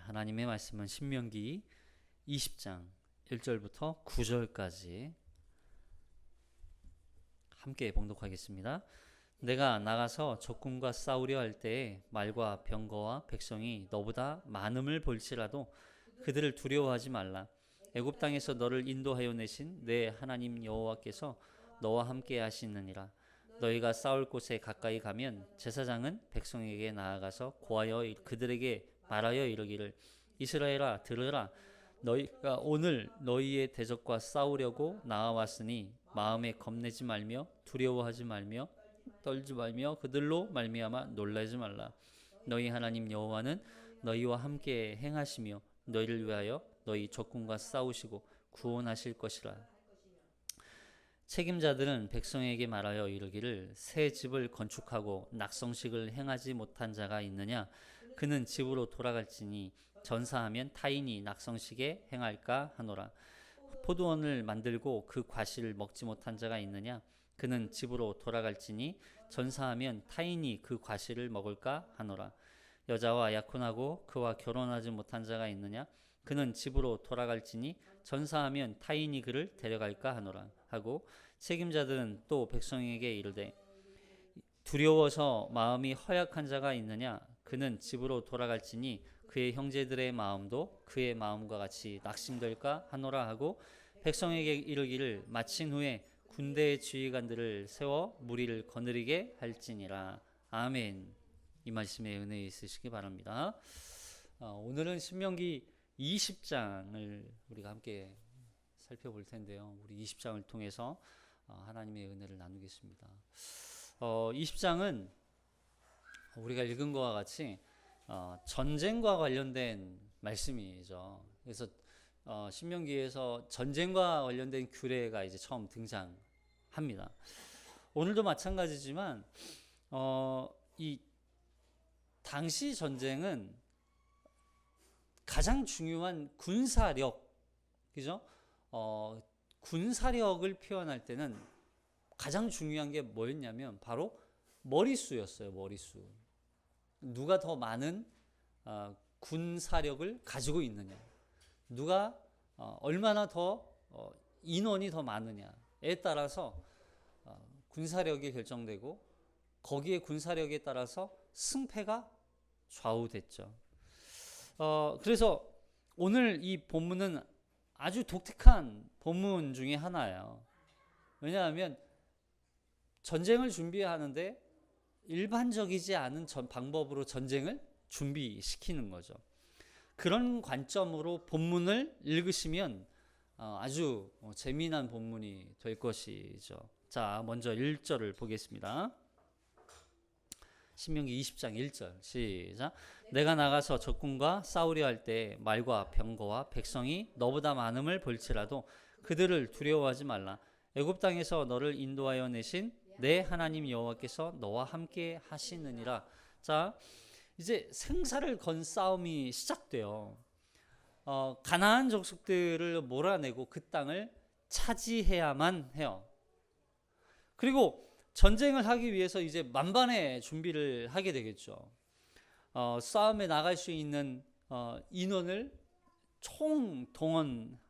하나님의 말씀은 신명기 20장 1절부터 9절까지 함께 봉독하겠습니다. 내가 나가서 적군과 싸우려 할 때에 말과 병거와 백성이 너보다 많음을 볼지라도 그들을 두려워하지 말라. 애굽 땅에서 너를 인도하여 내신 내 하나님 여호와께서 너와 함께 하시느니라. 너희가 싸울 곳에 가까이 가면 제사장은 백성에게 나아가서 고하여 그들에게 말하여 이르기를 이스라엘아 들으라. 너희가 오늘 너희의 대적과 싸우려고 나아왔으니 마음에 겁내지 말며 두려워하지 말며 떨지 말며 그들로 말미암아 놀라지 말라. 너희 하나님 여호와는 너희와 함께 행하시며 너희를 위하여 너희 적군과 싸우시고 구원하실 것이라. 책임자들은 백성에게 말하여 이르기를 새 집을 건축하고 낙성식을 행하지 못한 자가 있느냐? 그는 집으로 돌아갈지니 전사하면 타인이 낙성식에 행할까 하노라. 포도원을 만들고 그 과실을 먹지 못한 자가 있느냐? 그는 집으로 돌아갈지니 전사하면 타인이 그 과실을 먹을까 하노라. 여자와 약혼하고 그와 결혼하지 못한 자가 있느냐? 그는 집으로 돌아갈지니 전사하면 타인이 그를 데려갈까 하노라 하고, 책임자들은 또 백성에게 이르되 두려워서 마음이 허약한 자가 있느냐? 그는 집으로 돌아갈지니 그의 형제들의 마음도 그의 마음과 같이 낙심될까 하노라 하고, 백성에게 이르기를 마친 후에 군대의 지휘관들을 세워 무리를 거느리게 할지니라. 아멘. 이 말씀에 은혜 있으시기 바랍니다. 오늘은 신명기 20장을 우리가 함께 살펴볼 텐데요. 우리 20장을 통해서 하나님의 은혜를 나누겠습니다. 20장은 우리가 읽은 것과 같이 전쟁과 관련된 말씀이죠. 그래서 신명기에서 전쟁과 관련된 규례가 이제 처음 등장합니다. 오늘도 마찬가지지만 이 당시 전쟁은 가장 중요한 군사력, 그죠? 군사력을 표현할 때는 가장 중요한 게 뭐였냐면 바로 머릿수였어요. 머릿수. 누가 더 많은 군사력을 가지고 있느냐, 누가 얼마나 더 인원이 더 많으냐에 따라서 군사력이 결정되고, 거기에 군사력에 따라서 승패가 좌우됐죠. 그래서 오늘 이 본문은 아주 독특한 본문 중에 하나예요. 왜냐하면 전쟁을 준비하는데 일반적이지 않은 방법으로 전쟁을 준비시키는 거죠. 그런 관점으로 본문을 읽으시면 아주 재미난 본문이 될 것이죠. 자, 먼저 1절을 보겠습니다. 신명기 20장 1절 시작. 내가 나가서 적군과 싸우려 할 때 말과 병거와 백성이 너보다 많음을 볼지라도 그들을 두려워하지 말라. 애굽 땅에서 너를 인도하여 내신 내 하나님 여호와께서 너와 함께 하시느니라. 자, 이제 생사를 건 싸움이 시작돼요. 가나안 족속들을 몰아내고 그 땅을 차지해야만 해요. 그리고 전쟁을 하기 위해서 이제 만반의 준비를 하게 되겠죠. 싸움에 나갈 수 있는 인원을 총동원하고,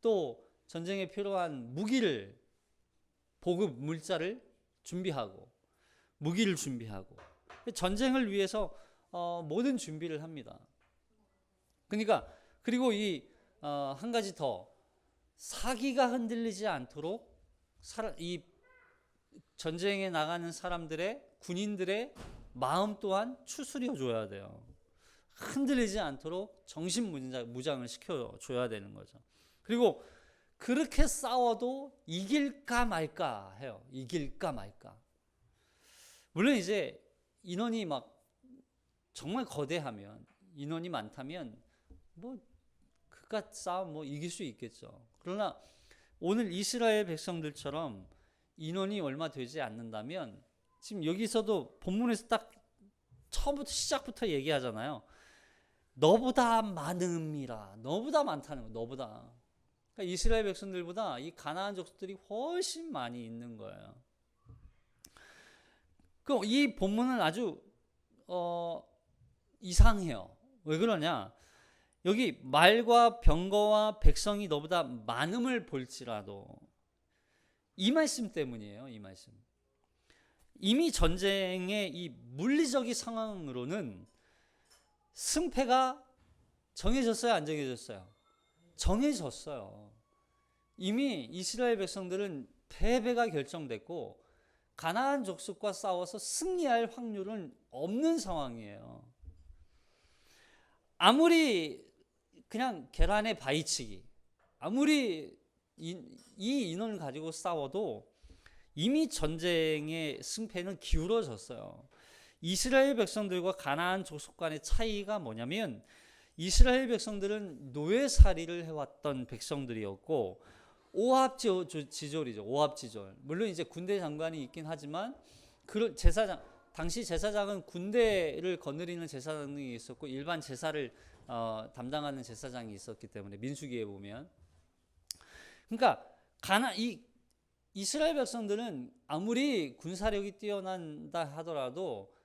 또 전쟁에 필요한 무기를, 보급 물자를 준비하고, 무기를 준비하고, 전쟁을 위해서 모든 준비를 합니다. 그러니까 그리고 한 가지 더, 사기가 흔들리지 않도록 이 전쟁에 나가는 사람들의, 군인들의 마음 또한 추스려 줘야 돼요. 흔들리지 않도록 정신무장을 시켜줘야 되는 거죠. 그리고 그렇게 싸워도 이길까 말까 해요. 이길까 말까. 물론 이제 인원이 막 정말 거대하면, 인원이 많다면 그깟 싸움 이길 수 있겠죠. 그러나 오늘 이스라엘 백성들처럼 인원이 얼마 되지 않는다면, 지금 여기서도 본문에서 딱 처음부터 시작부터 얘기하잖아요. 너보다 많음이라. 너보다 많다는 거. 너보다. 그러니까 이스라엘 백성들보다 이 가나안 족속들이 훨씬 많이 있는 거예요. 그럼 이 본문은 아주 이상해요. 왜 그러냐? 여기 말과 병거와 백성이 너보다 많음을 볼지라도, 이 말씀 때문이에요. 이 말씀. 이미 전쟁의 이 물리적인 상황으로는 승패가 정해졌어요, 안 정해졌어요? 정해졌어요. 이미 이스라엘 백성들은 패배가 결정됐고 가나안 족속과 싸워서 승리할 확률은 없는 상황이에요. 아무리 그냥 계란에 바위치기, 아무리 이 인원을 가지고 싸워도 이미 전쟁의 승패는 기울어졌어요. 이스라엘 백성들과 가나안 족속 간의 차이가 뭐냐면, 이스라엘 백성들은 노예살이를 해왔던 백성들이었고, 오합지졸이죠. 오합지졸. 물론 이제 군대 장관이 있긴 하지만, 그 제사장, 당시 제사장은 군대를 거느리는 제사장이 있었고 일반 제사를 담당하는 제사장이 있었기 때문에, 민수기에 보면. 그러니까 이스라엘 백성들은 아무리 군사력이 뛰어난다 하더라도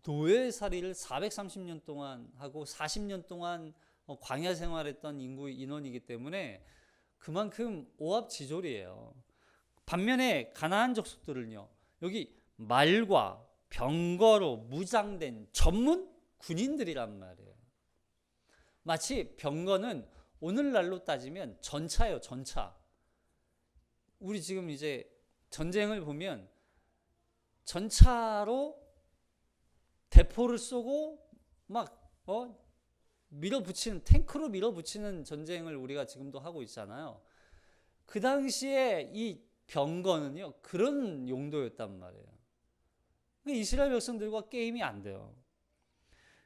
노예살이를 430년 동안 하고 40년 동안 광야 생활했던 인원이기 때문에 그만큼 오합지졸이에요. 반면에 가나안 족속들은요, 여기 말과 병거로 무장된 전문 군인들이란 말이에요. 마치 병거는 오늘날로 따지면 전차예요, 전차. 우리 지금 이제 전쟁을 보면 전차로 대포를 쏘고 막 밀어붙이는, 탱크로 밀어붙이는 전쟁을 우리가 지금도 하고 있잖아요. 그 당시에 이 병거는요, 그런 용도였단 말이에요. 이스라엘 백성들과 게임이 안 돼요.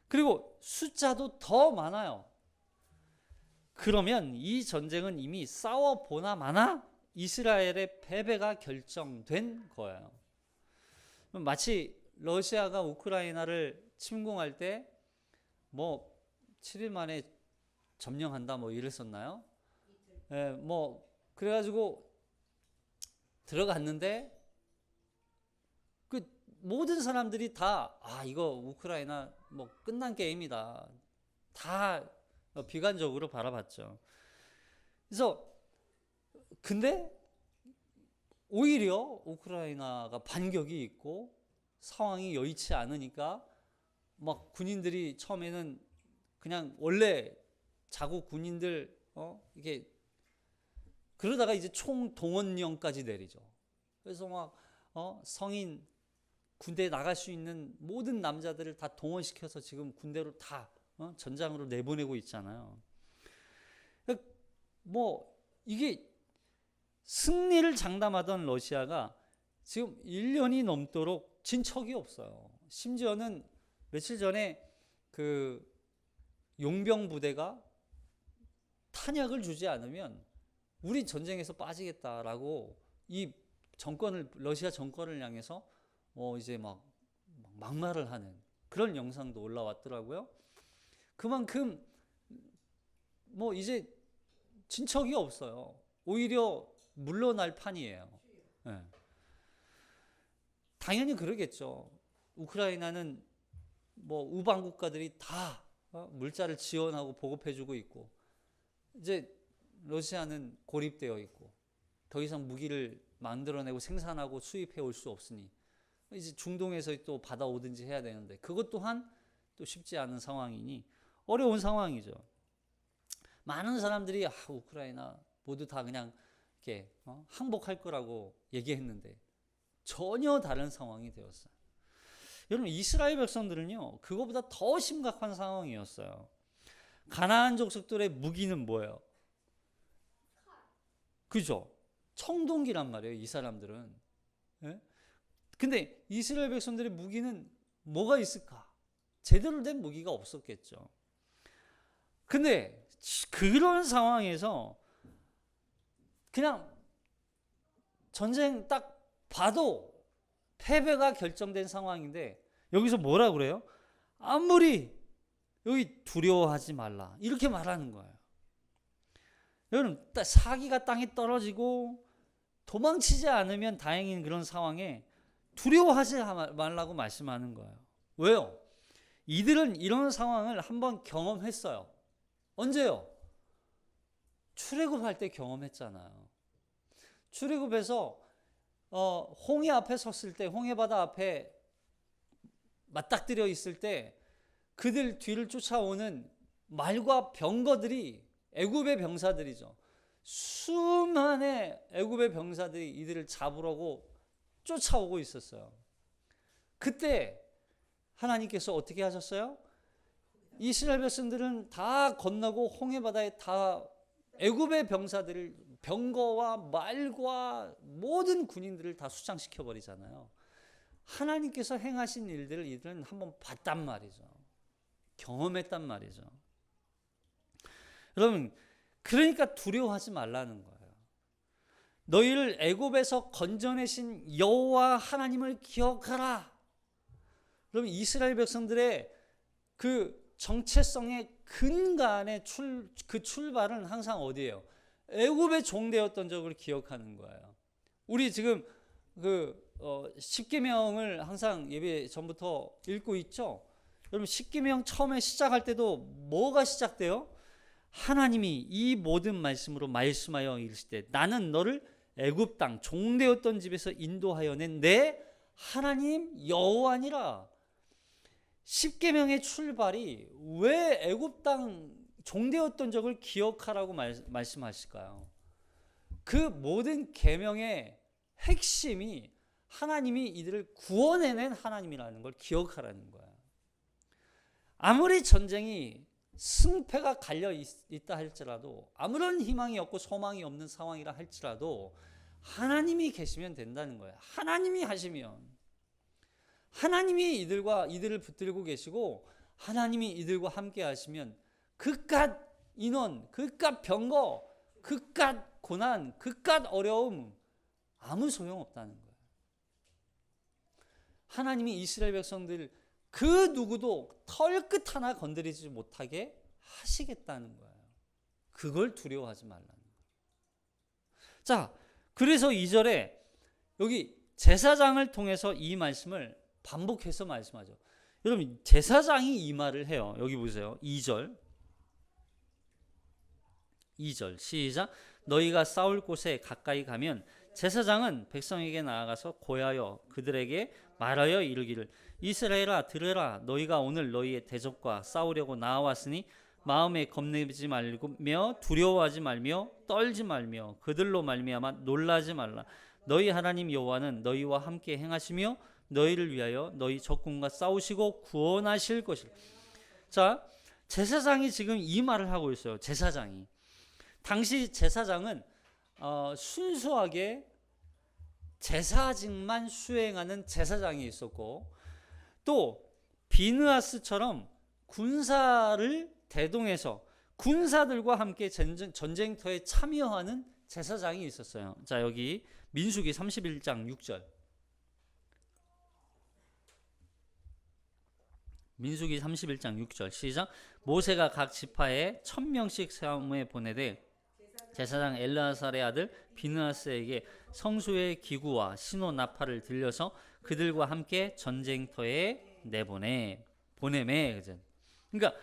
그리고 숫자도 더 많아요. 그러면 이 전쟁은 이미 싸워보나 마나 이스라엘의 패배가 결정된 거예요. 마치 러시아가 우크라이나를 침공할 때 뭐 7일 만에 점령한다 뭐 이랬었나요? 예, 뭐 그래가지고 들어갔는데 그 모든 사람들이 다 이거 우크라이나 뭐 끝난 게임이다, 다 비관적으로 바라봤죠. 그래서 근데 오히려 우크라이나가 반격이 있고 상황이 여의치 않으니까 막 군인들이 처음에는 그냥 원래 자국 군인들 이게 그러다가 이제 총동원령까지 내리죠. 그래서 막 성인 군대에 나갈 수 있는 모든 남자들을 다 동원시켜서 지금 군대로 다 전장으로 내보내고 있잖아요. 뭐 이게 승리를 장담하던 러시아가 지금 1년이 넘도록 진 척이 없어요. 심지어는 며칠 전에 그 용병 부대가 탄약을 주지 않으면 우리 전쟁에서 빠지겠다라고 이 정권을, 러시아 정권을 향해서 이제 막 막말을 하는 그런 영상도 올라왔더라고요. 그만큼 뭐 이제 진척이 없어요. 오히려 물러날 판이에요. 네. 당연히 그러겠죠. 우크라이나는 뭐 우방 국가들이 다 물자를 지원하고 보급해주고 있고, 이제 러시아는 고립되어 있고 더 이상 무기를 만들어내고 생산하고 수입해 올 수 없으니 이제 중동에서 또 받아오든지 해야 되는데, 그것 또한 또 쉽지 않은 상황이니 어려운 상황이죠. 많은 사람들이 우크라이나 모두 다 그냥 이렇게 항복할 거라고 얘기했는데 전혀 다른 상황이 되었어요. 여러분, 이스라엘 백성들은요, 그거보다 더 심각한 상황이었어요. 가나안 족속들의 무기는 뭐예요? 그죠? 청동기란 말이에요, 이 사람들은. 예? 근데 이스라엘 백성들의 무기는 뭐가 있을까? 제대로 된 무기가 없었겠죠. 근데 그런 상황에서 그냥 전쟁 딱 봐도 패배가 결정된 상황인데 여기서 뭐라 그래요? 아무리 여기 두려워하지 말라 이렇게 말하는 거예요. 여러분, 사기가 땅에 떨어지고 도망치지 않으면 다행인 그런 상황에 두려워하지 말라고 말씀하는 거예요. 왜요? 이들은 이런 상황을 한번 경험했어요. 언제요? 출애굽할 때 경험했잖아요. 출애굽에서 홍해 앞에 섰을 때, 홍해 바다 앞에 맞닥뜨려 있을 때 그들 뒤를 쫓아오는 말과 병거들이 애굽의 병사들이죠. 수많은 애굽의 병사들이 이들을 잡으려고 쫓아오고 있었어요. 그때 하나님께서 어떻게 하셨어요? 이스라엘 백성들은 다 건너고 홍해 바다에 다 애굽의 병사들을, 병거와 말과 모든 군인들을 다 수장시켜 버리잖아요. 하나님께서 행하신 일들을 이들은 한번 봤단 말이죠. 경험했단 말이죠. 여러분, 그러니까 두려워하지 말라는 거예요. 너희를 애굽에서 건져내신 여호와 하나님을 기억하라. 여러분, 이스라엘 백성들의 그 정체성의 근간의 그 출발은 항상 어디예요? 애굽의 종되었던 적을 기억하는 거예요. 우리 지금 십계명을 항상 예배 전부터 읽고 있죠. 여러분, 십계명 처음에 시작할 때도 뭐가 시작돼요? 하나님이 이 모든 말씀으로 말씀하여 이르시되 나는 너를 애굽 땅 종되었던 집에서 인도하여 낸 내 하나님 여호와니라. 십계명의 출발이 왜 애굽 땅 종되었던 적을 기억하라고 말씀하실까요? 그 모든 계명의 핵심이 하나님이 이들을 구원해낸 하나님이라는 걸 기억하라는 거예요. 아무리 전쟁이 승패가 갈려 있다 할지라도, 아무런 희망이 없고 소망이 없는 상황이라 할지라도 하나님이 계시면 된다는 거예요. 하나님이 하시면, 하나님이 이들을 붙들고 계시고 하나님이 이들과 함께 하시면 그깟 인원, 그깟 병거, 그깟 고난, 그깟 어려움 아무 소용없다는 거예요. 하나님이 이스라엘 백성들 그 누구도 털끝 하나 건드리지 못하게 하시겠다는 거예요. 그걸 두려워하지 말라는 거예요. 자, 그래서 2절에 여기 제사장을 통해서 이 말씀을 반복해서 말씀하죠. 여러분, 제사장이 이 말을 해요. 여기 보세요. 2절 시작. 너희가 싸울 곳에 가까이 가면 제사장은 백성에게 나아가서 고하여 그들에게 말하여 이르기를 이스라엘아 들으라. 너희가 오늘 너희의 대적과 싸우려고 나와왔으니 마음에 겁내지 말며 두려워하지 말며 떨지 말며 그들로 말미암아 놀라지 말라. 너희 하나님 여호와는 너희와 함께 행하시며 너희를 위하여 너희 적군과 싸우시고 구원하실 것이라. 자, 제사장이 지금 이 말을 하고 있어요. 제사장이. 당시 제사장은 순수하게 제사직만 수행하는 제사장이 있었고, 또 비느하스처럼 군사를 대동해서 군사들과 함께 전쟁터에 참여하는 제사장이 있었어요. 자, 여기 민수기 31장 6절. 민수기 31장 6절 시작. 모세가 각 지파에 1000명씩 사무에 보내되 제사장 엘르아살의 아들 비느하스에게 성소의 기구와 신호 나팔을 들려서 그들과 함께 전쟁터에 보내매. 그러니까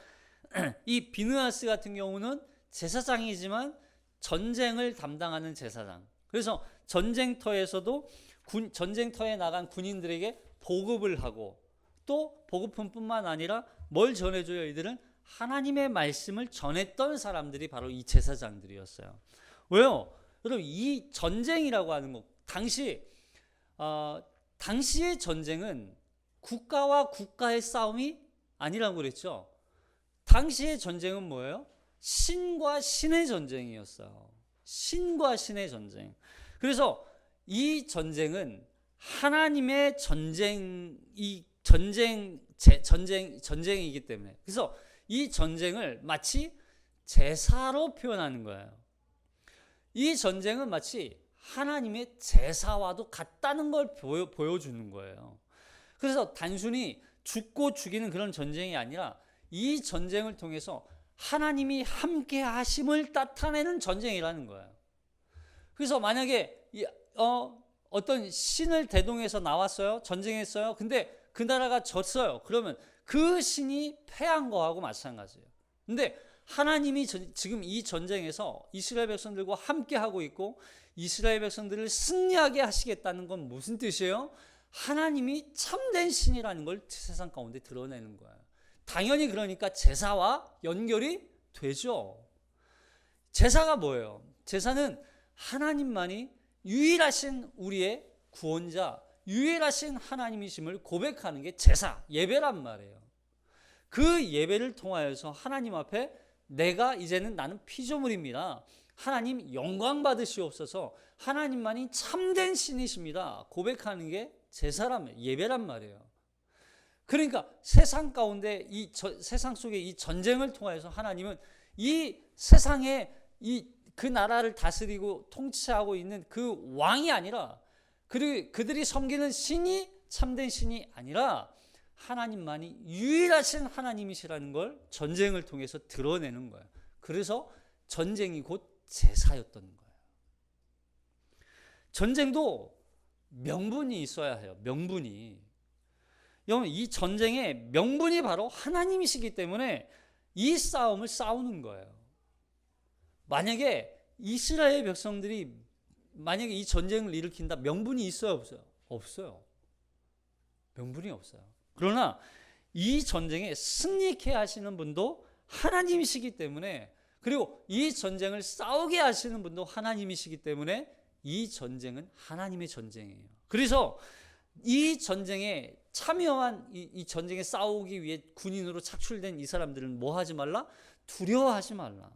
이 비느하스 같은 경우는 제사장이지만 전쟁을 담당하는 제사장. 그래서 전쟁터에서도 전쟁터에 나간 군인들에게 보급을 하고, 또 보급품뿐만 아니라 뭘 전해줘요? 이들은 하나님의 말씀을 전했던 사람들이 바로 이 제사장들이었어요. 왜요? 여러분, 이 전쟁이라고 하는 것, 당시의 전쟁은 국가와 국가의 싸움이 아니라고 그랬죠. 당시의 전쟁은 뭐예요? 신과 신의 전쟁이었어요. 신과 신의 전쟁. 그래서 이 전쟁은 하나님의 전쟁이기 때문에, 그래서 이 전쟁을 마치 제사로 표현하는 거예요. 이 전쟁은 마치 하나님의 제사와도 같다는 걸 보여주는 거예요. 그래서 단순히 죽고 죽이는 그런 전쟁이 아니라 이 전쟁을 통해서 하나님이 함께 하심을 나타내는 전쟁이라는 거예요. 그래서 만약에 어떤 신을 대동해서 나왔어요. 전쟁했어요. 근데 그 나라가 졌어요. 그러면 그 신이 패한 거하고 마찬가지예요. 근데 하나님이 지금 이 전쟁에서 이스라엘 백성들과 함께 하고 있고 이스라엘 백성들을 승리하게 하시겠다는 건 무슨 뜻이에요? 하나님이 참된 신이라는 걸 세상 가운데 드러내는 거예요. 당연히 그러니까 제사와 연결이 되죠. 제사가 뭐예요? 제사는 하나님만이 유일하신 우리의 구원자, 유일하신 하나님이심을 고백하는 게 제사, 예배란 말이에요. 그 예배를 통하여서 하나님 앞에 내가 이제는 나는 피조물입니다. 하나님 영광 받으시옵소서. 하나님만이 참된 신이십니다. 고백하는 게 제사란 말이에요. 예배란 말이에요. 그러니까 세상 가운데 세상 속의 이 전쟁을 통해서 하나님은 이 세상에 그 나라를 다스리고 통치하고 있는 그 왕이 아니라 그들이 섬기는 신이 참된 신이 아니라 하나님만이 유일하신 하나님이시라는 걸 전쟁을 통해서 드러내는 거예요. 그래서 전쟁이 곧 제사였던 거예요. 전쟁도 명분이 있어야 해요. 명분이. 여러분, 이 전쟁의 명분이 바로 하나님이시기 때문에 이 싸움을 싸우는 거예요. 만약에 이스라엘 백성들이 만약에 이 전쟁을 일으킨다, 명분이 있어요, 없어요? 없어요. 명분이 없어요. 그러나 이 전쟁에 승리케 하시는 분도 하나님이시기 때문에, 그리고 이 전쟁을 싸우게 하시는 분도 하나님이시기 때문에 이 전쟁은 하나님의 전쟁이에요. 그래서 이 전쟁에 참여한 이 전쟁에 싸우기 위해 군인으로 착출된 이 사람들은 뭐 하지 말라? 두려워하지 말라.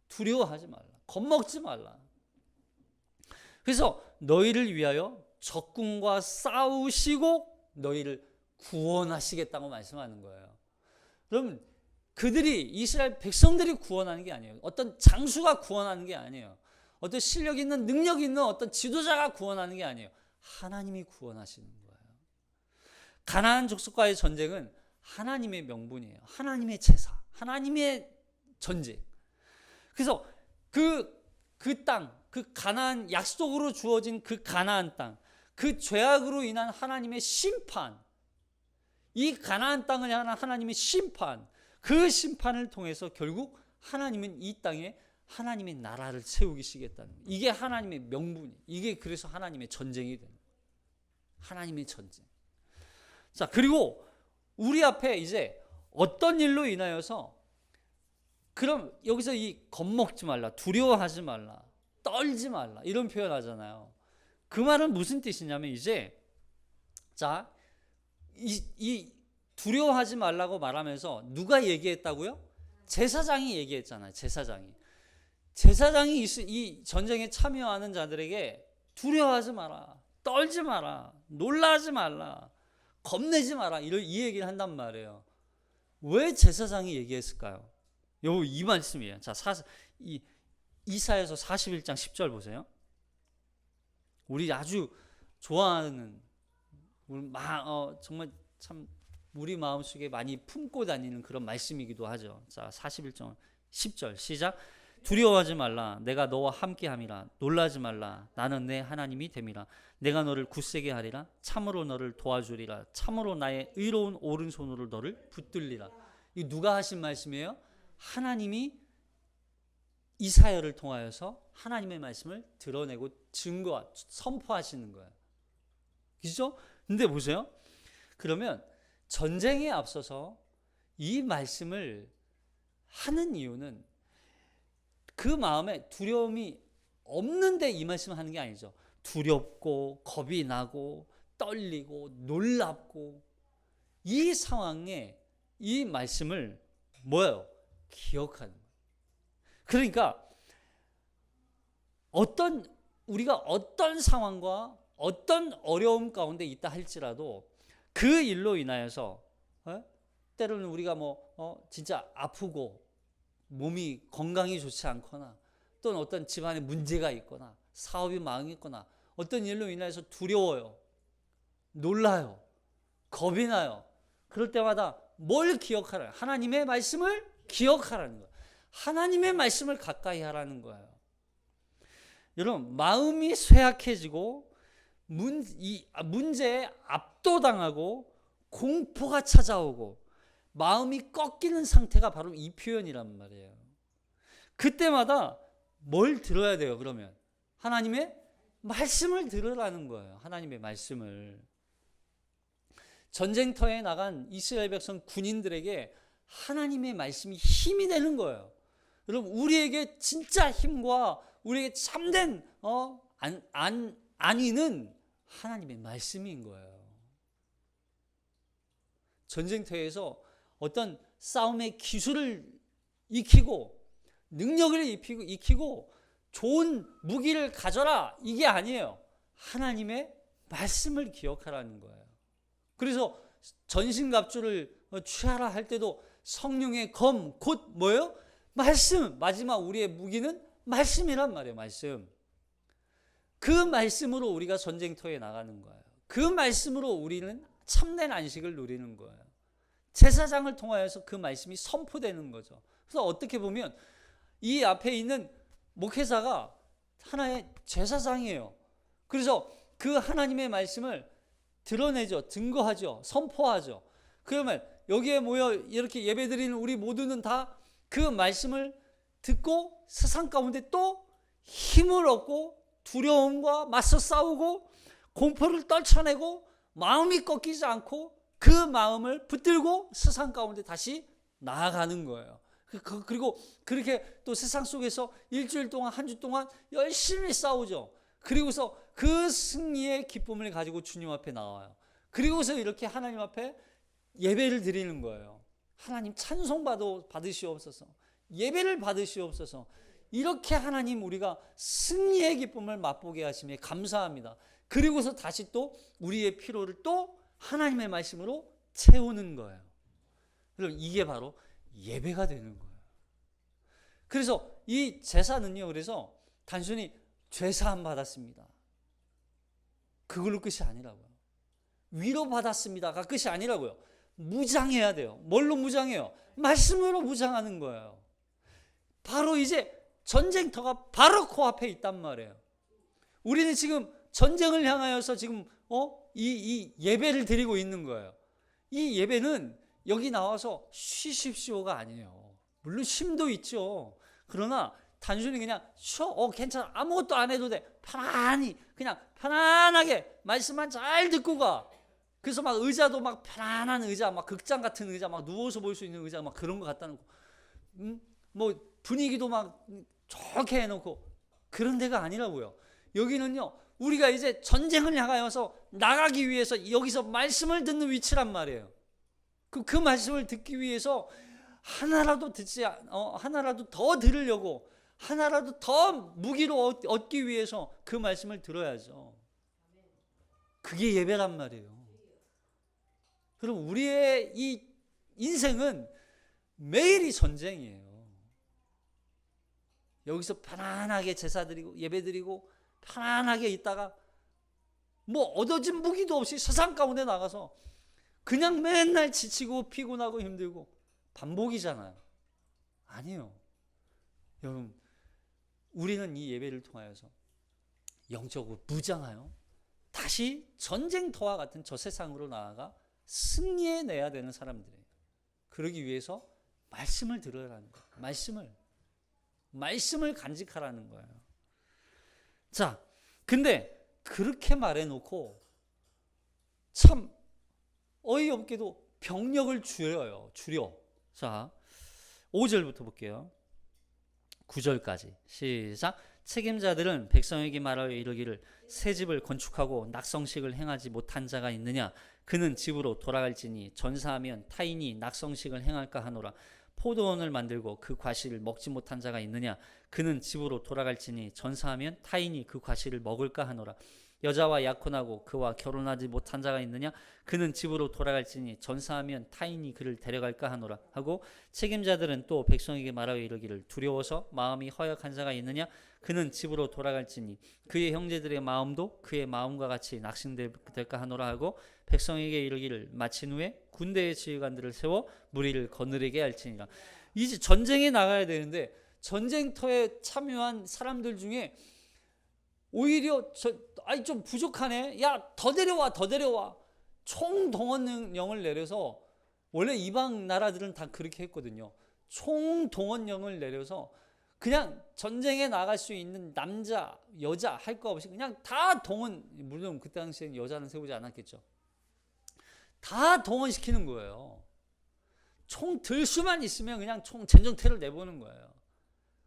두려워하지 말라. 겁먹지 말라. 그래서 너희를 위하여 적군과 싸우시고 너희를 구원하시겠다고 말씀하는 거예요. 그럼 그들이 이스라엘 백성들이 구원하는 게 아니에요. 어떤 장수가 구원하는 게 아니에요. 어떤 실력 있는 능력 있는 어떤 지도자가 구원하는 게 아니에요. 하나님이 구원하시는 거예요. 가나안 족속과의 전쟁은 하나님의 명분이에요. 하나님의 제사, 하나님의 전쟁. 그래서 그 땅, 그 가나안 약속으로 주어진 그 가나안 땅, 그 죄악으로 인한 하나님의 심판, 이 가나안 땅을 향한 하나님의 심판, 그 심판을 통해서 결국 하나님은 이 땅에 하나님의 나라를 세우시겠다는 거예요. 이게 하나님의 명분이, 이게 그래서 하나님의 전쟁이 되는 거예요. 하나님의 전쟁. 자, 그리고 우리 앞에 이제 어떤 일로 인하여서, 그럼 여기서 이 겁먹지 말라, 두려워하지 말라, 떨지 말라 이런 표현 하잖아요. 그 말은 무슨 뜻이냐면 이제 자, 이 두려워하지 말라고 말하면서 누가 얘기했다고요? 제사장이 얘기했잖아요. 제사장이 이 전쟁에 참여하는 자들에게 두려워하지 마라, 떨지 마라, 놀라지 말라, 겁내지 마라 이 얘기를 한단 말이에요. 왜 제사장이 얘기했을까요? 이 말씀이에요. 자, 이사야서 41장 10절 보세요. 우리 아주 좋아하는, 정말 참 우리 마음속에 많이 품고 다니는 그런 말씀이기도 하죠. 자, 41장 10절 시작. 두려워하지 말라, 내가 너와 함께함이라. 놀라지 말라, 나는 내 하나님이 됨이라. 내가 너를 굳세게 하리라. 참으로 너를 도와주리라. 참으로 나의 의로운 오른손으로 너를 붙들리라. 이 누가 하신 말씀이에요? 하나님이 이사야를 통하여서 하나님의 말씀을 드러내고 선포하시는 거예요. 그죠? 근데 보세요. 그러면 전쟁에 앞서서 이 말씀을 하는 이유는 그 마음에 두려움이 없는데 이 말씀을 하는 게 아니죠. 두렵고 겁이 나고 떨리고 놀랍고 이 상황에 이 말씀을 뭐예요? 기억하는 거예요. 그러니까 우리가 어떤 상황과 어떤 어려움 가운데 있다 할지라도 그 일로 인하여서 때로는 우리가 진짜 아프고 몸이 건강이 좋지 않거나 또는 어떤 집안에 문제가 있거나 사업이 망했거나 어떤 일로 인해서 두려워요, 놀라요, 겁이 나요. 그럴 때마다 뭘 기억하라? 하나님의 말씀을 기억하라는 거예요. 하나님의 말씀을 가까이 하라는 거예요. 여러분, 마음이 쇠약해지고 문제에 압도당하고 공포가 찾아오고 마음이 꺾이는 상태가 바로 이 표현이란 말이에요. 그때마다 뭘 들어야 돼요? 그러면 하나님의 말씀을 들으라는 거예요. 하나님의 말씀을. 전쟁터에 나간 이스라엘 백성 군인들에게 하나님의 말씀이 힘이 되는 거예요. 여러분, 우리에게 진짜 힘과 우리에게 참된 안위는 하나님의 말씀인 거예요. 전쟁터에서 어떤 싸움의 기술을 익히고 능력을 익히고 좋은 무기를 가져라, 이게 아니에요. 하나님의 말씀을 기억하라는 거예요. 그래서 전신갑주를 취하라 할 때도 성령의 검, 곧 뭐예요? 말씀. 마지막 우리의 무기는 말씀이란 말이에요. 말씀. 그 말씀으로 우리가 전쟁터에 나가는 거예요. 그 말씀으로 우리는 참된 안식을 누리는 거예요. 제사장을 통하여서 그 말씀이 선포되는 거죠. 그래서 어떻게 보면 이 앞에 있는 목회자가 하나의 제사장이에요. 그래서 그 하나님의 말씀을 드러내죠. 증거하죠. 선포하죠. 그러면 여기에 모여 이렇게 예배드리는 우리 모두는 다 그 말씀을 듣고 세상 가운데 또 힘을 얻고 두려움과 맞서 싸우고 공포를 떨쳐내고 마음이 꺾이지 않고 그 마음을 붙들고 세상 가운데 다시 나아가는 거예요. 그리고 그렇게 또 세상 속에서 일주일 동안, 한 주 동안 열심히 싸우죠. 그리고서 그 승리의 기쁨을 가지고 주님 앞에 나와요. 그리고서 이렇게 하나님 앞에 예배를 드리는 거예요. 하나님 찬송 받으시옵소서. 예배를 받으시옵소서. 이렇게 하나님 우리가 승리의 기쁨을 맛보게 하심에 감사합니다. 그리고서 다시 또 우리의 피로를 또 하나님의 말씀으로 채우는 거예요. 여러분, 이게 바로 예배가 되는 거예요. 그래서 이 제사는요, 그래서 단순히 죄사함 받았습니다, 그걸로 끝이 아니라고요. 위로받았습니다가 끝이 아니라고요. 무장해야 돼요. 뭘로 무장해요? 말씀으로 무장하는 거예요. 바로 이제 전쟁터가 바로 코앞에 있단 말이에요. 우리는 지금 전쟁을 향하여서 지금 이 예배를 드리고 있는 거예요. 이 예배는 여기 나와서 쉬십시오가 아니에요. 물론 쉼도 있죠. 그러나 단순히 그냥 쉬어, 괜찮아, 아무것도 안 해도 돼, 편안히 그냥 편안하게 말씀만 잘 듣고 가. 그래서 막 의자도 막 편안한 의자, 막 극장 같은 의자, 막 누워서 볼 수 있는 의자, 막 그런 거 갖다 놓고, 뭐 분위기도 막 좋게 해놓고 그런 데가 아니라고요. 여기는요, 우리가 이제 전쟁을 향하여서 나가기 위해서 여기서 말씀을 듣는 위치란 말이에요. 그 말씀을 듣기 위해서 하나라도 더 들으려고, 하나라도 더 무기로 얻기 위해서 그 말씀을 들어야죠. 그게 예배란 말이에요. 그럼 우리의 이 인생은 매일이 전쟁이에요. 여기서 편안하게 제사 드리고 예배 드리고 편안하게 있다가 뭐 얻어진 무기도 없이 세상 가운데 나가서 그냥 맨날 지치고 피곤하고 힘들고 반복이잖아요. 아니에요. 여러분, 우리는 이 예배를 통하여서 영적으로 무장하여 다시 전쟁터와 같은 저 세상으로 나아가 승리해내야 되는 사람들이에요. 그러기 위해서 말씀을 들으라는 거예요. 말씀을 간직하라는 거예요. 자, 근데 그렇게 말해놓고 참 어이없게도 병력을 줄여. 자, 5절부터 볼게요. 9절까지 시작. 책임자들은 백성에게 말하여 이르기를 새 집을 건축하고 낙성식을 행하지 못한 자가 있느냐? 그는 집으로 돌아갈지니 전사하면 타인이 낙성식을 행할까 하노라. 포도원을 만들고 그 과실을 먹지 못한 자가 있느냐? 그는 집으로 돌아갈지니 전사하면 타인이 그 과실을 먹을까 하노라. 여자와 약혼하고 그와 결혼하지 못한 자가 있느냐? 그는 집으로 돌아갈지니 전사하면 타인이 그를 데려갈까 하노라 하고, 책임자들은 또 백성에게 말하여 이르기를 두려워서 마음이 허약한 자가 있느냐? 그는 집으로 돌아갈지니 그의 형제들의 마음도 그의 마음과 같이 낙심될까 하노라 하고, 백성에게 이르기를 마친 후에 군대의 지휘관들을 세워 무리를 거느리게 할지니라. 이제 전쟁에 나가야 되는데 전쟁터에 참여한 사람들 중에 오히려 좀 부족하네, 야 더 데려와, 총동원령을 내려서, 원래 이방 나라들은 다 그렇게 했거든요. 총동원령을 내려서 그냥 전쟁에 나갈 수 있는 남자, 여자 할 거 없이 그냥 다 동원, 물론 그때 당시에는 여자는 세우지 않았겠죠. 다 동원시키는 거예요. 총 들 수만 있으면 그냥 전쟁터를 내보는 거예요.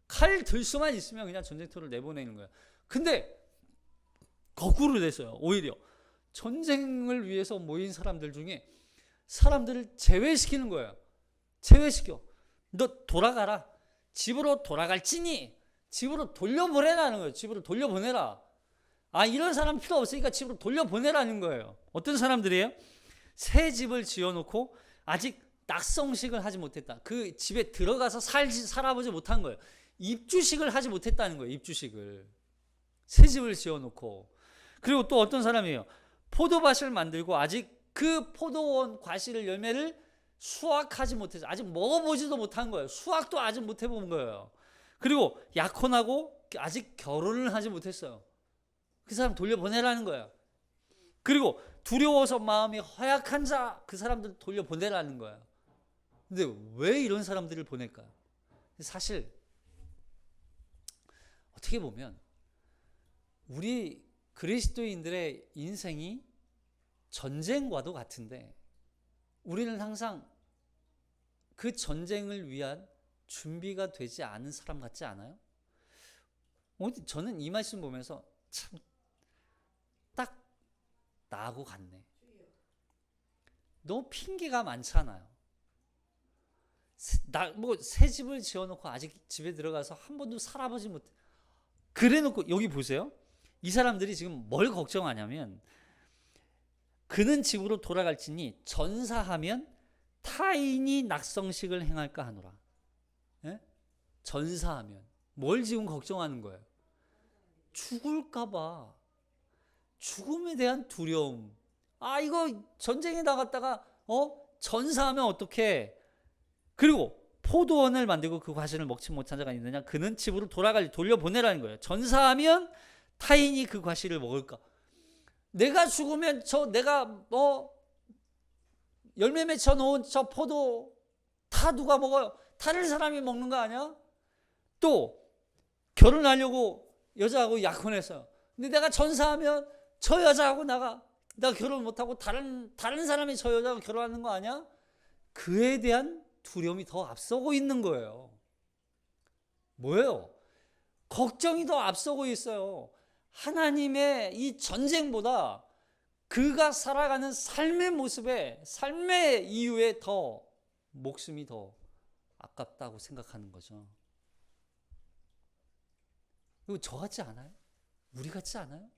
칼 들 수만 있으면 그냥 전쟁터를 내보내는 거예요. 근데 거꾸로 됐어요. 오히려 전쟁을 위해서 모인 사람들 중에 사람들을 제외시키는 거예요. 제외시켜. 너 돌아가라. 집으로 돌아갈지니 집으로 돌려보내라는 거예요. 집으로 돌려보내라. 이런 사람 필요 없으니까 집으로 돌려보내라는 거예요. 어떤 사람들이에요? 새 집을 지어놓고 아직 낙성식을 하지 못했다. 그 집에 들어가서 살아보지 못한 거예요. 입주식을 하지 못했다는 거예요. 입주식을. 새 집을 지어놓고. 그리고 또 어떤 사람이에요? 포도밭을 만들고 아직 그 포도원 과실을, 열매를 수확하지 못해서 아직 먹어보지도 못한 거예요. 수확도 아직 못 해본 거예요. 그리고 약혼하고 아직 결혼을 하지 못했어요. 그 사람 돌려보내라는 거예요. 그리고 두려워서 마음이 허약한 자, 그 사람들 돌려보내라는 거예요. 근데 왜 이런 사람들을 보낼까요? 사실 어떻게 보면 우리 그리스도인들의 인생이 전쟁과도 같은데, 우리는 항상 그 전쟁을 위한 준비가 되지 않은 사람 같지 않아요? 저는 이 말씀 보면서 참 딱 나하고 같네. 너무 핑계가 많잖아요. 새 집을 지어놓고 아직 집에 들어가서 한 번도 살아보지 못해. 그래놓고 여기 보세요. 이 사람들이 지금 뭘 걱정하냐면, 그는 집으로 돌아갈지니 전사하면 타인이 낙성식을 행할까 하노라. 예? 전사하면 뭘 지금 걱정하는 거예요? 죽을까 봐. 죽음에 대한 두려움. 이거 전쟁에 나갔다가 전사하면 어떡해. 그리고 포도원을 만들고 그 과실을 먹지 못한 자가 있느냐? 그는 집으로 돌려보내라는 거예요. 전사하면 타인이 그 과실을 먹을까? 내가 죽으면 내가 열매 맺혀 놓은 저 포도 다 누가 먹어요? 다른 사람이 먹는 거 아니야? 또 결혼하려고 여자하고 약혼했어요. 근데 내가 전사하면 저 여자하고 나 결혼 못하고 다른 사람이 저 여자하고 결혼하는 거 아니야? 그에 대한 두려움이 더 앞서고 있는 거예요. 뭐예요? 걱정이 더 앞서고 있어요. 하나님의 이 전쟁보다 그가 살아가는 삶의 모습에, 삶의 이유에 더 목숨이 더 아깝다고 생각하는 거죠. 이거 저 같지 않아요? 우리 같지 않아요?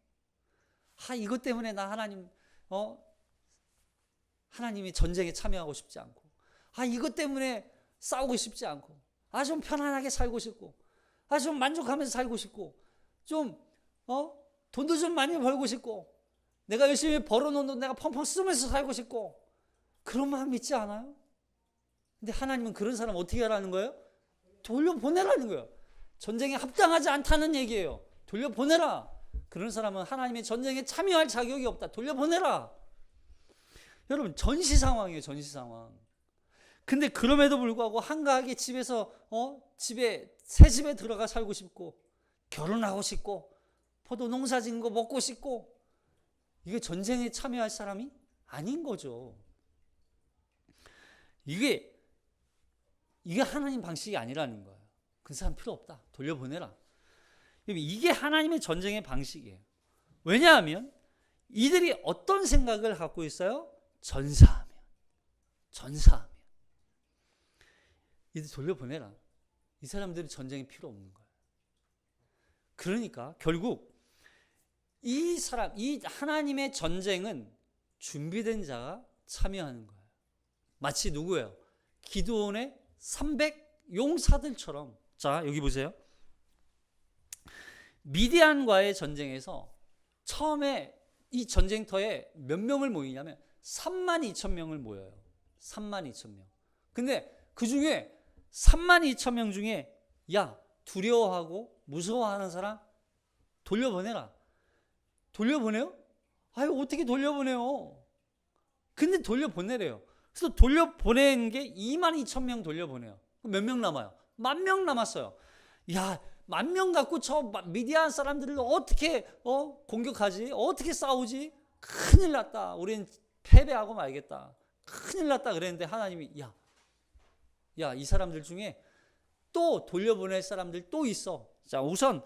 이것 때문에 나 하나님이 전쟁에 참여하고 싶지 않고, 이것 때문에 싸우고 싶지 않고, 좀 편안하게 살고 싶고, 좀 만족하면서 살고 싶고, 돈도 좀 많이 벌고 싶고, 내가 열심히 벌어놓은 돈 내가 펑펑 쓰면서 살고 싶고, 그런 마음 있지 않아요? 근데 하나님은 그런 사람 어떻게 하라는 거예요? 돌려보내라는 거예요. 전쟁에 합당하지 않다는 얘기예요. 돌려보내라. 그런 사람은 하나님의 전쟁에 참여할 자격이 없다. 돌려보내라. 여러분, 전시 상황이에요. 전시 상황. 근데 그럼에도 불구하고 한가하게 집에서 새 집에 들어가 살고 싶고, 결혼하고 싶고, 포도 농사 짓는 거 먹고 싶고, 이게 전쟁에 참여할 사람이 아닌 거죠. 이게 하나님 방식이 아니라는 거예요. 그 사람 필요 없다. 돌려보내라. 이게 하나님의 전쟁의 방식이에요. 왜냐하면 이들이 어떤 생각을 갖고 있어요? 전사하면. 이들 돌려보내라. 이 사람들은 전쟁이 필요 없는 거예요. 그러니까 결국 이 하나님의 전쟁은 준비된 자가 참여하는 거예요. 마치 누구예요? 기드온의 300 용사들처럼. 자, 여기 보세요. 미디안과의 전쟁에서 처음에 이 전쟁터에 몇 명을 모이냐면 32,000명을 모여요. 32,000명. 근데 그 중에 32,000명 중에 두려워하고 무서워하는 사람 돌려보내라. 돌려보내요? 어떻게 돌려보내요? 근데 돌려보내래요. 그래서 돌려보낸 게 22,000명 돌려보내요. 몇 명 남아요? 10,000명 남았어요. 야, 10,000명 갖고 저 미디안 사람들을 어떻게 공격하지? 어떻게 싸우지? 큰일 났다. 우린 패배하고 말겠다. 큰일 났다 그랬는데 하나님이 야, 이 사람들 중에 또 돌려보낼 사람들 또 있어. 자, 우선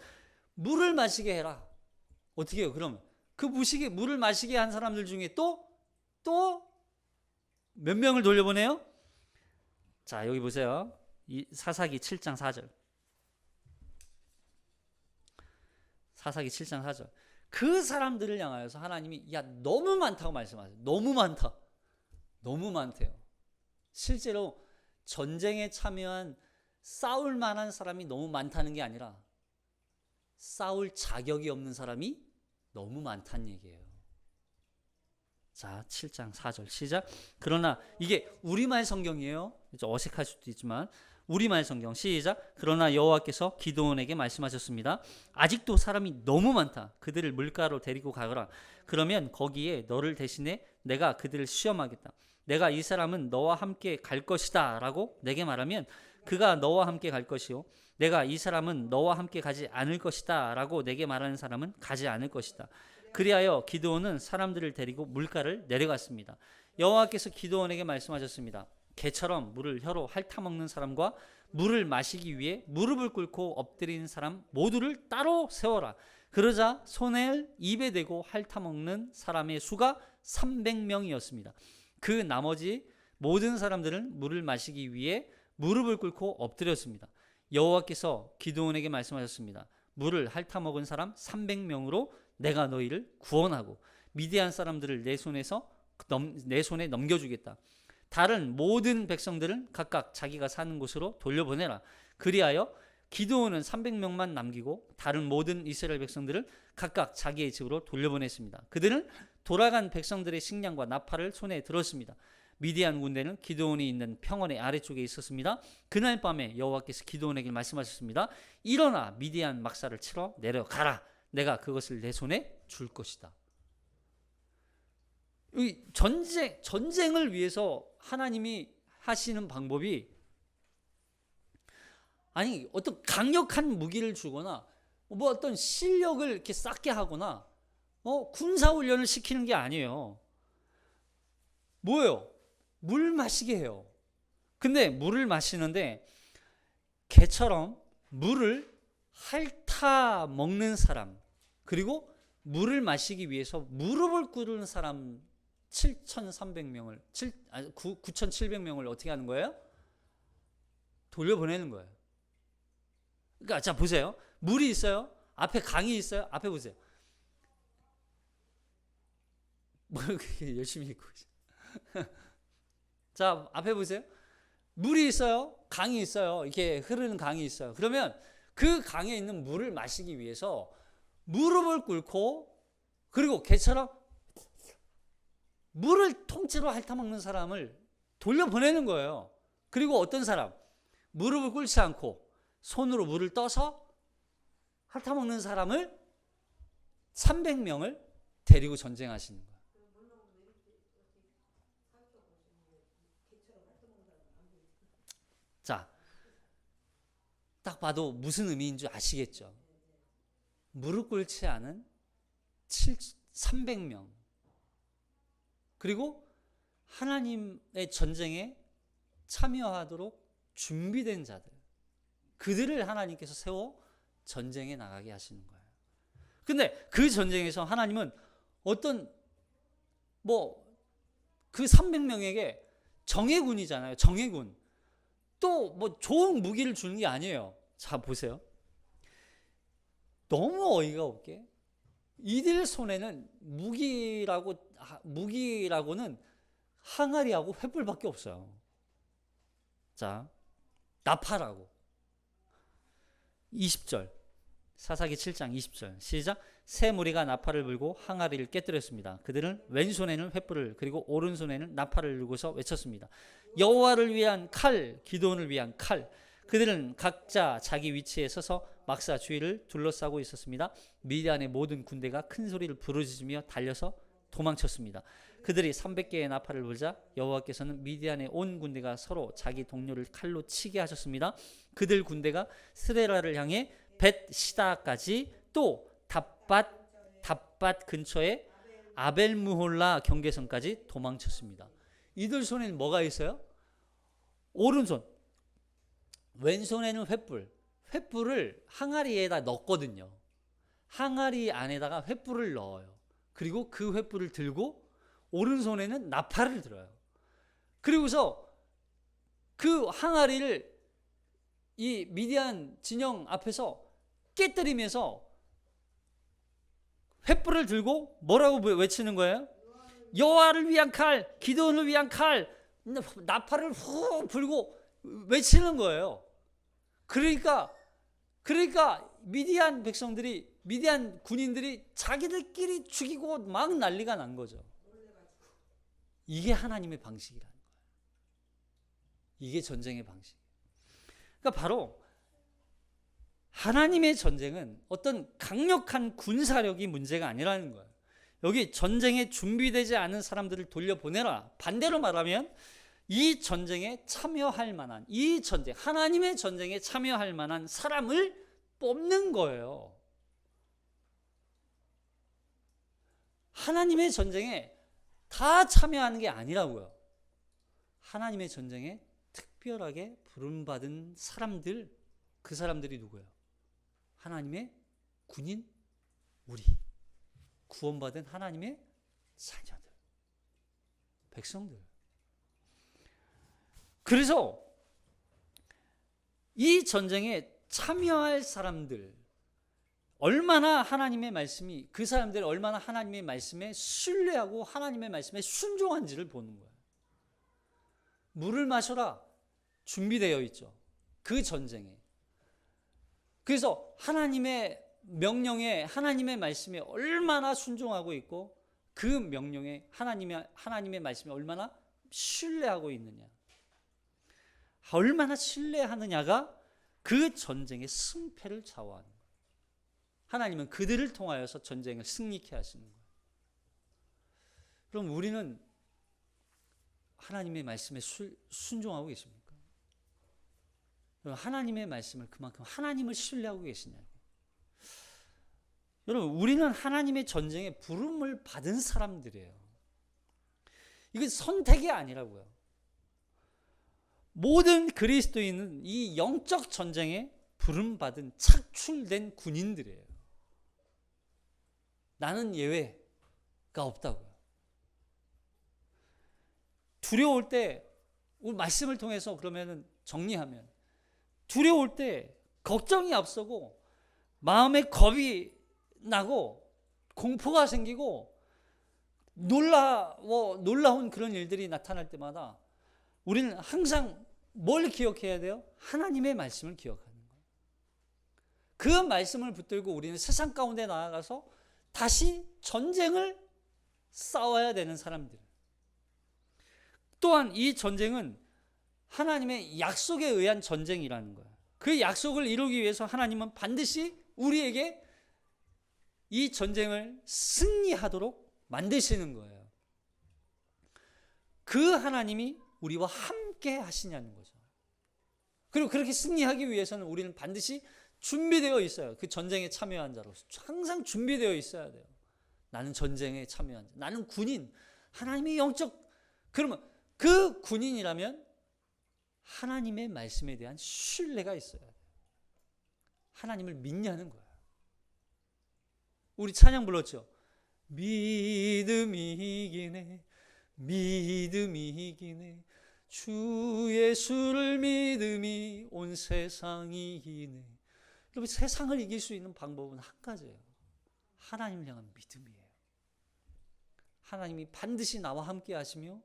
물을 마시게 해라. 어떻게 해요? 그러면 그 물을 마시게 한 사람들 중에 또 몇 명을 돌려보내요? 자, 여기 보세요. 이 사사기 7장 4절. 사사기 7장 4절. 그 사람들을 향하여서 하나님이 너무 많다고 말씀하세요. 너무 많다. 너무 많대요. 실제로 전쟁에 참여한 싸울 만한 사람이 너무 많다는 게 아니라 싸울 자격이 없는 사람이 너무 많다는 얘기예요. 자, 7장 4절 시작. 그러나 이게 우리말 성경이에요. 좀 어색할 수도 있지만 우리말 성경 시작. 그러나 여호와께서 기드온에게 말씀하셨습니다. 아직도 사람이 너무 많다. 그들을 물가로 데리고 가거라. 그러면 거기에 너를 대신해 내가 그들을 시험하겠다. 내가 이 사람은 너와 함께 갈 것이다 라고 내게 말하면 그가 너와 함께 갈 것이요, 내가 이 사람은 너와 함께 가지 않을 것이다 라고 내게 말하는 사람은 가지 않을 것이다. 그리하여 기드온은 사람들을 데리고 물가를 내려갔습니다. 여호와께서 기드온에게 말씀하셨습니다. 개처럼 물을 혀로 핥아먹는 사람과 물을 마시기 위해 무릎을 꿇고 엎드리는 사람 모두를 따로 세워라. 그러자 손을 입에 대고 핥아먹는 사람의 수가 300명이었습니다. 그 나머지 모든 사람들은 물을 마시기 위해 무릎을 꿇고 엎드렸습니다. 여호와께서 기드온에게 말씀하셨습니다. 물을 핥아먹은 사람 300명으로 내가 너희를 구원하고 미디안 사람들을 내 손에 넘겨주겠다. 다른 모든 백성들은 각각 자기가 사는 곳으로 돌려보내라. 그리하여 기드온은 300명만 남기고 다른 모든 이스라엘 백성들을 각각 자기의 집으로 돌려보냈습니다. 그들은 돌아간 백성들의 식량과 나팔을 손에 들었습니다. 미디안 군대는 기드온이 있는 평원의 아래쪽에 있었습니다. 그날 밤에 여호와께서 기드온에게 말씀하셨습니다. 일어나 미디안 막사를 치러 내려가라. 내가 그것을 내 손에 줄 것이다. 전쟁을 위해서 하나님이 하시는 방법이 어떤 강력한 무기를 주거나 어떤 실력을 이렇게 쌓게 하거나 군사훈련을 시키는 게 아니에요. 뭐예요? 물 마시게 해요. 근데 물을 마시는데 개처럼 물을 핥아 먹는 사람, 그리고 물을 마시기 위해서 무릎을 꿇는 사람 9,700명을 어떻게 하는 거예요? 돌려보내는 거예요. 그러니까 자 보세요. 물이 있어요. 앞에 강이 있어요. 앞에 보세요. 뭘 그렇게 열심히 읽고 자, 앞에 보세요. 물이 있어요. 강이 있어요. 이렇게 흐르는 강이 있어요. 그러면 그 강에 있는 물을 마시기 위해서 무릎을 꿇고, 그리고 개처럼 물을 통째로 핥아먹는 사람을 돌려보내는 거예요. 그리고 어떤 사람, 무릎을 꿇지 않고 손으로 물을 떠서 핥아먹는 사람을 300명을 데리고 전쟁하시는 거예요. 자, 딱 봐도 무슨 의미인 줄 아시겠죠? 무릎 꿇지 않은 300명, 그리고 하나님의 전쟁에 참여하도록 준비된 자들, 그들을 하나님께서 세워 전쟁에 나가게 하시는 거예요. 근데 그 전쟁에서 하나님은 그 300명에게 정예군이잖아요. 정예군. 또 좋은 무기를 주는 게 아니에요. 자, 보세요. 너무 어이가 없게 이들 손에는 무기라고는 항아리하고 횃불밖에 없어요. 자, 나팔하고 20절, 사사기 7장 20절 시작. 세 무리가 나팔을 불고 항아리를 깨뜨렸습니다. 그들은 왼손에는 횃불을, 그리고 오른손에는 나팔을 들고서 외쳤습니다. 여호와를 위한 칼, 기드온을 위한 칼. 그들은 각자 자기 위치에 서서 막사 주위를 둘러싸고 있었습니다. 미디안의 모든 군대가 큰 소리를 부르짖으며 달려서 도망쳤습니다. 그들이 300개의 나팔을 불자 여호와께서는 미디안의 온 군대가 서로 자기 동료를 칼로 치게 하셨습니다. 그들 군대가 스데라를 향해 벳시다까지 또 답밭 근처에 아벨무홀라 경계선까지 도망쳤습니다. 이들 손에는 뭐가 있어요? 오른손, 왼손에는 횃불을 항아리에다 넣거든요. 항아리 안에다가 횃불을 넣어요. 그리고 그 횃불을 들고 오른손에는 나팔을 들어요. 그리고서 그 항아리를 이 미디안 진영 앞에서 깨뜨리면서 횃불을 들고 뭐라고 외치는 거예요? 여호와를 위한 칼, 기드온을 위한 칼, 나팔을 후 불고 외치는 거예요. 그러니까 미디안 백성들이, 미디안 군인들이 자기들끼리 죽이고 막 난리가 난 거죠. 이게 하나님의 방식이라는 거예요. 이게 전쟁의 방식. 그러니까 바로 하나님의 전쟁은 어떤 강력한 군사력이 문제가 아니라는 거예요. 여기 전쟁에 준비되지 않은 사람들을 돌려보내라. 반대로 말하면 이 전쟁에 참여할 만한, 이 전쟁, 하나님의 전쟁에 참여할 만한 사람을 뽑는 거예요. 하나님의 전쟁에 다 참여하는 게 아니라고요. 하나님의 전쟁에 특별하게 부름받은 사람들, 그 사람들이 누구예요? 하나님의 군인, 우리 구원받은 하나님의 자녀들, 백성들. 그래서 이 전쟁에 참여할 사람들, 얼마나 하나님의 말씀이, 그 사람들이 얼마나 하나님의 말씀에 신뢰하고 하나님의 말씀에 순종한지를 보는 거예요. 물을 마셔라 준비되어 있죠. 그 전쟁에. 그래서 하나님의 명령에, 하나님의 말씀에 얼마나 순종하고 있고 그 명령에 하나님의 말씀에 얼마나 신뢰하고 있느냐, 얼마나 신뢰하느냐가 그 전쟁의 승패를 좌우하는 거예요. 하나님은 그들을 통하여서 전쟁을 승리케 하시는 거예요. 그럼 우리는 하나님의 말씀에 순종하고 계십니까? 하나님의 말씀을 그만큼 하나님을 신뢰하고 계시냐고. 여러분, 우리는 하나님의 전쟁에 부름을 받은 사람들이에요. 이건 선택이 아니라고요. 모든 그리스도인은 이 영적 전쟁에 부름받은 착출된 군인들이에요. 나는 예외가 없다고요. 두려울 때, 우리 말씀을 통해서 그러면 정리하면, 두려울 때 걱정이 앞서고 마음에 겁이 나고 공포가 생기고 놀라운 그런 일들이 나타날 때마다 우리는 항상 뭘 기억해야 돼요? 하나님의 말씀을 기억하는 거예요. 그 말씀을 붙들고 우리는 세상 가운데 나아가서 다시 전쟁을 싸워야 되는 사람들. 또한 이 전쟁은 하나님의 약속에 의한 전쟁이라는 거예요. 그 약속을 이루기 위해서 하나님은 반드시 우리에게 이 전쟁을 승리하도록 만드시는 거예요. 그 하나님이 우리와 함께 하시냐는 거죠. 그리고 그렇게 승리하기 위해서는 우리는 반드시 준비되어 있어요. 그 전쟁에 참여한 자로서 항상 준비되어 있어야 돼요. 나는 전쟁에 참여한 자, 나는 군인, 하나님의 영적, 그러면 그 군인이라면 하나님의 말씀에 대한 신뢰가 있어야 돼요. 하나님을 믿냐는 거예요. 우리 찬양 불렀죠. 믿음이 이기네, 믿음이 이기네, 주 예수를 믿음이 온 세상이 이기네. 여러분, 세상을 이길 수 있는 방법은 한 가지예요. 하나님을 향한 믿음이에요. 하나님이 반드시 나와 함께 하시며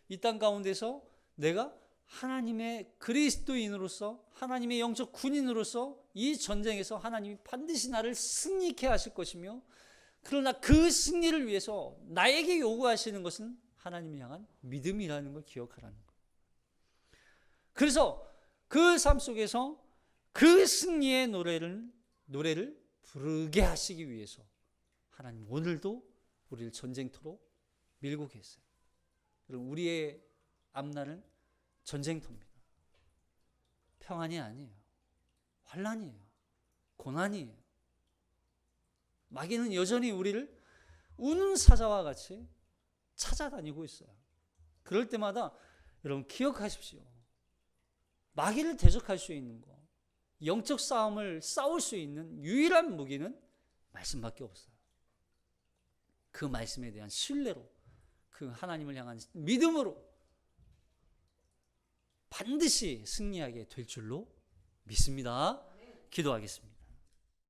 이 땅 가운데서 내가 하나님의 그리스도인으로서, 하나님의 영적 군인으로서 이 전쟁에서 하나님이 반드시 나를 승리케 하실 것이며, 그러나 그 승리를 위해서 나에게 요구하시는 것은 하나님을 향한 믿음이라는 걸 기억하라는 거예요. 그래서 그 삶 속에서 그 승리의 노래를 부르게 하시기 위해서 하나님 오늘도 우리를 전쟁터로 밀고 계세요. 여러분, 우리의 앞날은 전쟁터입니다. 평안이 아니에요. 환난이에요. 고난이에요. 마귀는 여전히 우리를 우는 사자와 같이 찾아다니고 있어요. 그럴 때마다 여러분 기억하십시오. 마귀를 대적할 수 있는 거, 영적 싸움을 싸울 수 있는 유일한 무기는 말씀밖에 없어요. 그 말씀에 대한 신뢰로, 그 하나님을 향한 믿음으로 반드시 승리하게 될 줄로 믿습니다. 기도하겠습니다.